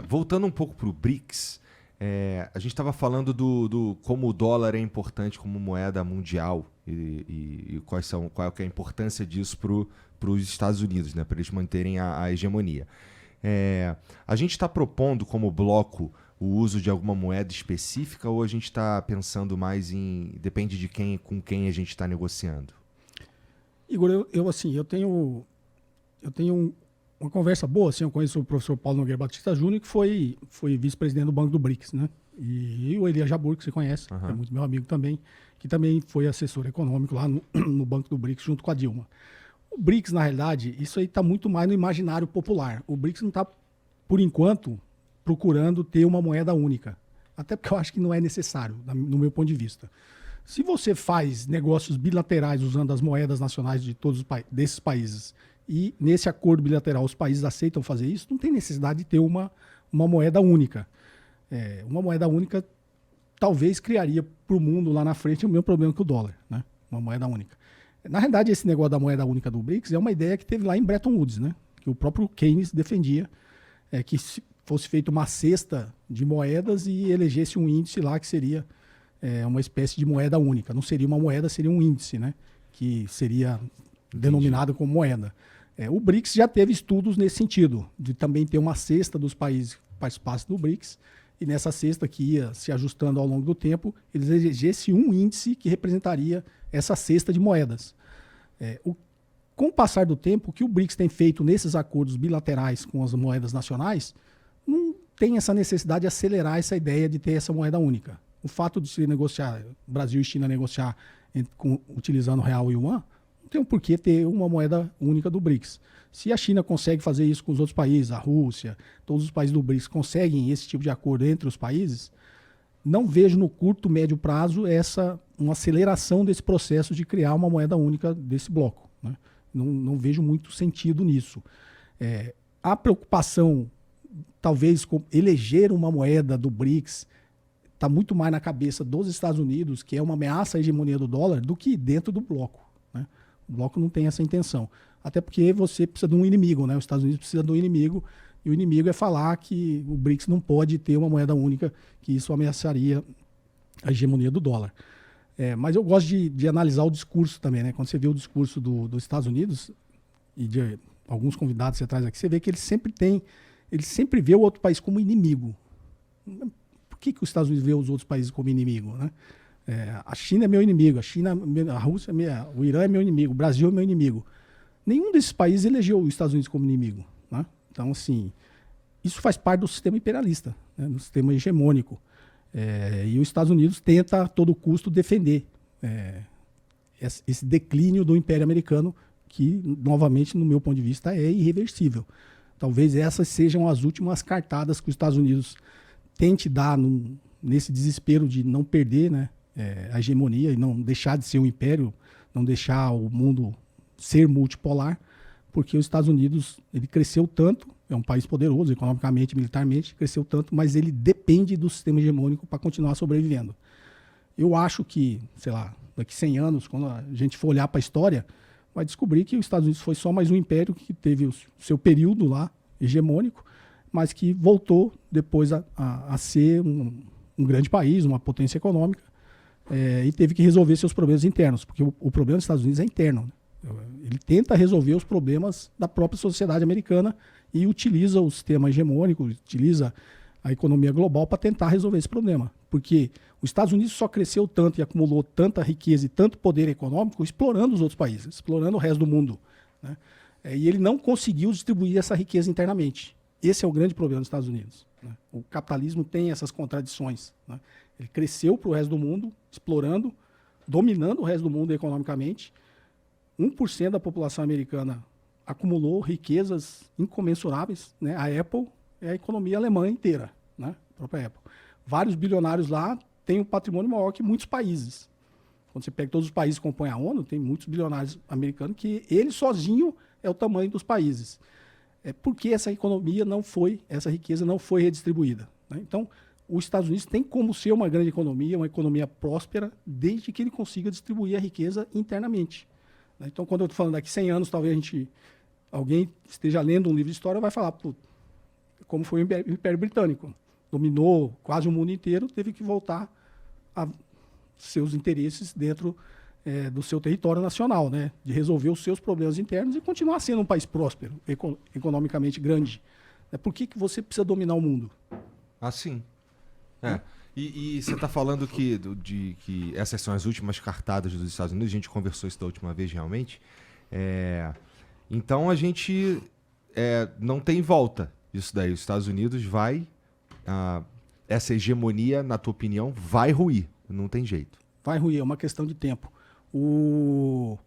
Voltando um pouco para o BRICS, a gente estava falando do como o dólar é importante como moeda mundial e qual é a importância disso para os Estados Unidos, né, para eles manterem a hegemonia. A gente está propondo como bloco o uso de alguma moeda específica ou a gente está pensando mais em... Depende de com quem a gente está negociando? Igor, eu tenho uma conversa boa, assim, eu conheço o professor Paulo Nogueira Batista Júnior, que foi vice-presidente do Banco do BRICS, né? E o Elias Jabbour, que você conhece, que é muito meu amigo também, que também foi assessor econômico lá no Banco do BRICS, junto com a Dilma. O BRICS, na realidade, isso aí está muito mais no imaginário popular. O BRICS não está, por enquanto, procurando ter uma moeda única. Até porque eu acho que não é necessário, no meu ponto de vista. Se você faz negócios bilaterais usando as moedas nacionais de todos desses países e nesse acordo bilateral os países aceitam fazer isso, não tem necessidade de ter uma moeda única. Uma moeda única talvez criaria para o mundo lá na frente o mesmo problema que o dólar, né? Uma moeda única. Na realidade, esse negócio da moeda única do BRICS é uma ideia que teve lá em Bretton Woods, né? Que o próprio Keynes defendia que fosse feita uma cesta de moedas e elegesse um índice lá que seria uma espécie de moeda única. Não seria uma moeda, seria um índice, né? Que seria denominado como moeda. O BRICS já teve estudos nesse sentido, de também ter uma cesta dos países que participassem do BRICS, e nessa cesta que ia se ajustando ao longo do tempo, eles elegessem um índice que representaria essa cesta de moedas. Com o passar do tempo, o que o BRICS tem feito nesses acordos bilaterais com as moedas nacionais, não tem essa necessidade de acelerar essa ideia de ter essa moeda única. O fato de se negociar, Brasil e China negociar utilizando real e yuan, não tem um porquê ter uma moeda única do BRICS. Se a China consegue fazer isso com os outros países, a Rússia, todos os países do BRICS conseguem esse tipo de acordo entre os países, não vejo no curto, médio prazo uma aceleração desse processo de criar uma moeda única desse bloco, né? Não vejo muito sentido nisso. A preocupação, talvez, com eleger uma moeda do BRICS está muito mais na cabeça dos Estados Unidos, que é uma ameaça à hegemonia do dólar, do que dentro do bloco, né? O bloco não tem essa intenção. Até porque você precisa de um inimigo, né? Os Estados Unidos precisa de um inimigo, e o inimigo é falar que o BRICS não pode ter uma moeda única, que isso ameaçaria a hegemonia do dólar. Mas eu gosto de analisar o discurso também, né? Quando você vê o discurso dos Estados Unidos, e de alguns convidados que você traz aqui, você vê que ele sempre vê o outro país como inimigo. Por que os Estados Unidos vê os outros países como inimigo, né? A China é meu inimigo, a Rússia, o Irã é meu inimigo, o Brasil é meu inimigo. Nenhum desses países elegeu os Estados Unidos como inimigo, né? Então, assim, isso faz parte do sistema imperialista, né? Do sistema hegemônico. E os Estados Unidos tenta a todo custo defender esse declínio do Império Americano, que, novamente, no meu ponto de vista, é irreversível. Talvez essas sejam as últimas cartadas que os Estados Unidos tente dar nesse desespero de não perder, né, a hegemonia e não deixar de ser um império, não deixar o mundo ser multipolar, porque os Estados Unidos, ele cresceu tanto, é um país poderoso economicamente, militarmente, cresceu tanto, mas ele depende do sistema hegemônico para continuar sobrevivendo. Eu acho que, sei lá, daqui 100 anos, quando a gente for olhar para a história, vai descobrir que os Estados Unidos foi só mais um império que teve o seu período lá hegemônico, mas que voltou depois a ser um grande país, uma potência econômica, e teve que resolver seus problemas internos, porque o problema dos Estados Unidos é interno, né? Ele tenta resolver os problemas da própria sociedade americana e utiliza o sistema hegemônico, utiliza a economia global para tentar resolver esse problema. Porque os Estados Unidos só cresceu tanto e acumulou tanta riqueza e tanto poder econômico explorando os outros países, explorando o resto do mundo, né? E ele não conseguiu distribuir essa riqueza internamente. Esse é o grande problema dos Estados Unidos, né? O capitalismo tem essas contradições, né? Ele cresceu para o resto do mundo, explorando, dominando o resto do mundo economicamente. 1% da população americana acumulou riquezas incomensuráveis, né? A Apple é a economia alemã inteira, né? A própria Apple. Vários bilionários lá têm um patrimônio maior que muitos países. Quando você pega todos os países que compõem a ONU, tem muitos bilionários americanos que ele sozinho é o tamanho dos países. Porque essa riqueza não foi redistribuída, né? Então, os Estados Unidos tem como ser uma grande economia, uma economia próspera, desde que ele consiga distribuir a riqueza internamente. Então, quando eu estou falando daqui 100 anos, talvez alguém esteja lendo um livro de história e vai falar, como foi o Império Britânico. Dominou quase o mundo inteiro, teve que voltar a seus interesses dentro do seu território nacional, né? De resolver os seus problemas internos e continuar sendo um país próspero, economicamente grande. Por que você precisa dominar o mundo? Sim. E você está falando que essas são as últimas cartadas dos Estados Unidos, a gente conversou isso da última vez realmente. Então a gente não tem volta isso daí. Os Estados Unidos essa hegemonia, na tua opinião, vai ruir. Não tem jeito. Vai ruir, é uma questão de tempo. Os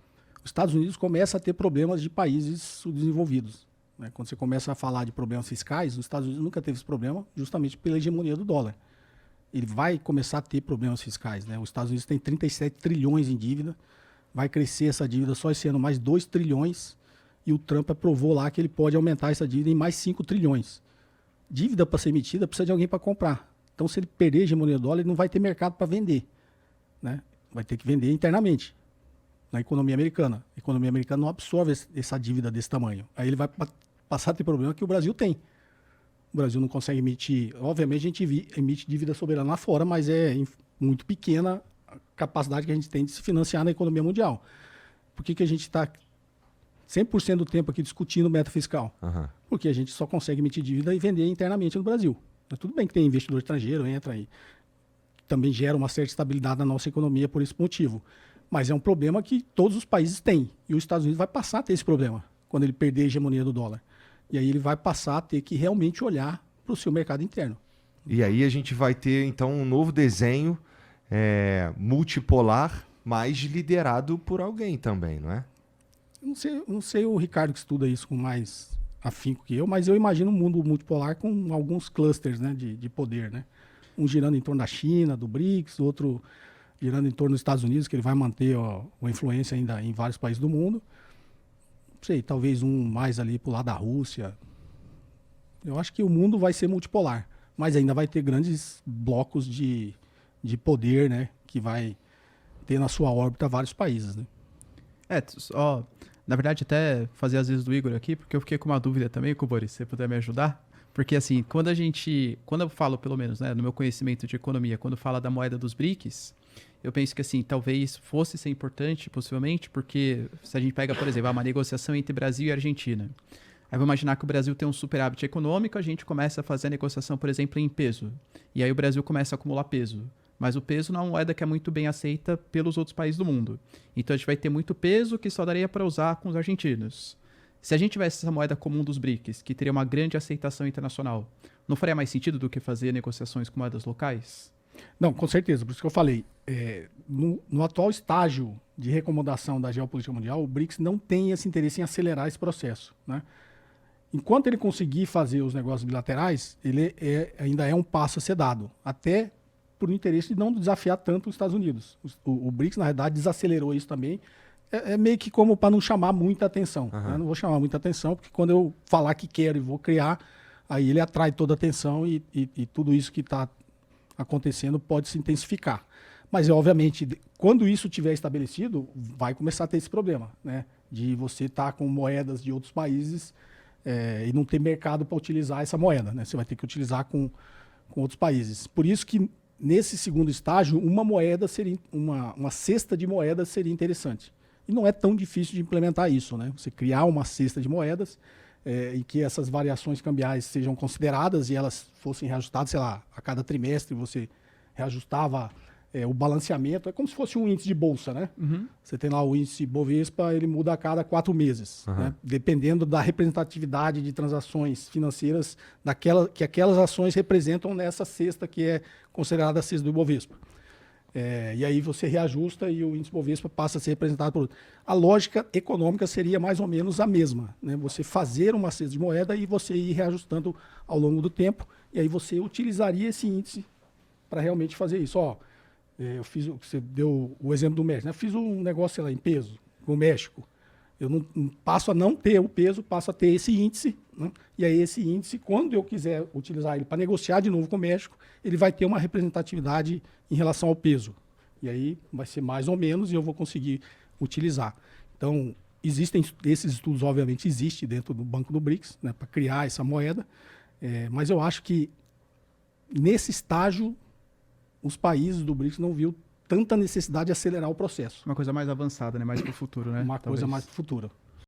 Estados Unidos começa a ter problemas de países subdesenvolvidos. Né? Quando você começa a falar de problemas fiscais, os Estados Unidos nunca teve esse problema, justamente pela hegemonia do dólar. Ele vai começar a ter problemas fiscais. Né? Os Estados Unidos tem 37 trilhões em dívida, vai crescer essa dívida só esse ano mais 2 trilhões, e o Trump aprovou lá que ele pode aumentar essa dívida em mais 5 trilhões. Dívida para ser emitida precisa de alguém para comprar. Então, se ele perder a hegemonia do dólar, ele não vai ter mercado para vender. Né? Vai ter que vender internamente, na economia americana. A economia americana não absorve essa dívida desse tamanho. Aí ele vai passar a ter problema que o Brasil tem. O Brasil não consegue emitir... Obviamente, a gente emite dívida soberana lá fora, mas é muito pequena a capacidade que a gente tem de se financiar na economia mundial. Por que a gente está 100% do tempo aqui discutindo meta fiscal? Porque a gente só consegue emitir dívida e vender internamente no Brasil. Mas tudo bem que tem investidor estrangeiro, entra aí. Também gera uma certa estabilidade na nossa economia por esse motivo. Mas é um problema que todos os países têm. E os Estados Unidos vai passar a ter esse problema quando ele perder a hegemonia do dólar. E aí ele vai passar a ter que realmente olhar para o seu mercado interno. E aí a gente vai ter, então, um novo desenho multipolar, mas liderado por alguém também, não é? Não sei o Ricardo que estuda isso com mais afinco que eu, mas eu imagino um mundo multipolar com alguns clusters, né, de poder, né? Um girando em torno da China, do BRICS, outro girando em torno dos Estados Unidos, que ele vai manter a influência ainda em vários países do mundo. Não sei, talvez um mais ali pro lado da Rússia. Eu acho que o mundo vai ser multipolar, mas ainda vai ter grandes blocos de poder, né, que vai ter na sua órbita vários países, né? Na verdade, até fazer às vezes do Igor aqui, porque eu fiquei com uma dúvida também, Boris, se você puder me ajudar. Porque assim, quando eu falo, pelo menos, né, no meu conhecimento de economia, quando fala da moeda dos BRICS, eu penso que assim, talvez fosse ser importante, possivelmente, porque se a gente pega, por exemplo, uma negociação entre Brasil e Argentina, aí vamos imaginar que o Brasil tem um superávit econômico, a gente começa a fazer a negociação, por exemplo, em peso. E aí o Brasil começa a acumular peso. Mas o peso não é uma moeda que é muito bem aceita pelos outros países do mundo. Então a gente vai ter muito peso que só daria para usar com os argentinos. Se a gente tivesse essa moeda comum dos BRICS, que teria uma grande aceitação internacional, não faria mais sentido do que fazer negociações com moedas locais? Não, com certeza. Por isso que eu falei, no atual estágio de recomodação da geopolítica mundial, o BRICS não tem esse interesse em acelerar esse processo, né? Enquanto ele conseguir fazer os negócios bilaterais, ele ainda é um passo a ser dado, até por interesse de não desafiar tanto os Estados Unidos. O BRICS, na verdade, desacelerou isso também. É meio que como para não chamar muita atenção. Né? Não vou chamar muita atenção, porque quando eu falar que quero e vou criar, aí ele atrai toda a atenção e tudo isso que está acontecendo pode se intensificar. Mas, obviamente, quando isso estiver estabelecido, vai começar a ter esse problema, né? De você estar com moedas de outros países e não ter mercado para utilizar essa moeda, né? Você vai ter que utilizar com outros países. Por isso que, nesse segundo estágio, uma moeda seria uma cesta de moedas seria interessante. E não é tão difícil de implementar isso, né? Você criar uma cesta de moedas em que essas variações cambiais sejam consideradas e elas fossem reajustadas, sei lá, a cada trimestre você reajustava o balanceamento. É como se fosse um índice de bolsa, né? Você tem lá o índice Bovespa, ele muda a cada 4 meses, né? Dependendo da representatividade de transações financeiras que aquelas ações representam nessa cesta que é considerada a cesta do Bovespa. E aí você reajusta e o índice Bovespa passa a ser representado por outro. A lógica econômica seria mais ou menos a mesma, né? Você fazer uma cesta de moeda e você ir reajustando ao longo do tempo, e aí você utilizaria esse índice para realmente fazer isso. Você deu o exemplo do México, né? Eu fiz um negócio, sei lá, em peso com o México. Eu não passo a não ter o peso, passo a ter esse índice, né? E aí esse índice, quando eu quiser utilizar ele para negociar de novo com o México, ele vai ter uma representatividade em relação ao peso. E aí vai ser mais ou menos e eu vou conseguir utilizar. Então, esses estudos, obviamente, existem dentro do Banco do BRICS, né, para criar essa moeda. Mas eu acho que nesse estágio os países do BRICS não viu tanta necessidade de acelerar o processo. Uma coisa mais avançada, né? Mais para o futuro, né? Uma Talvez. coisa mais para o futuro.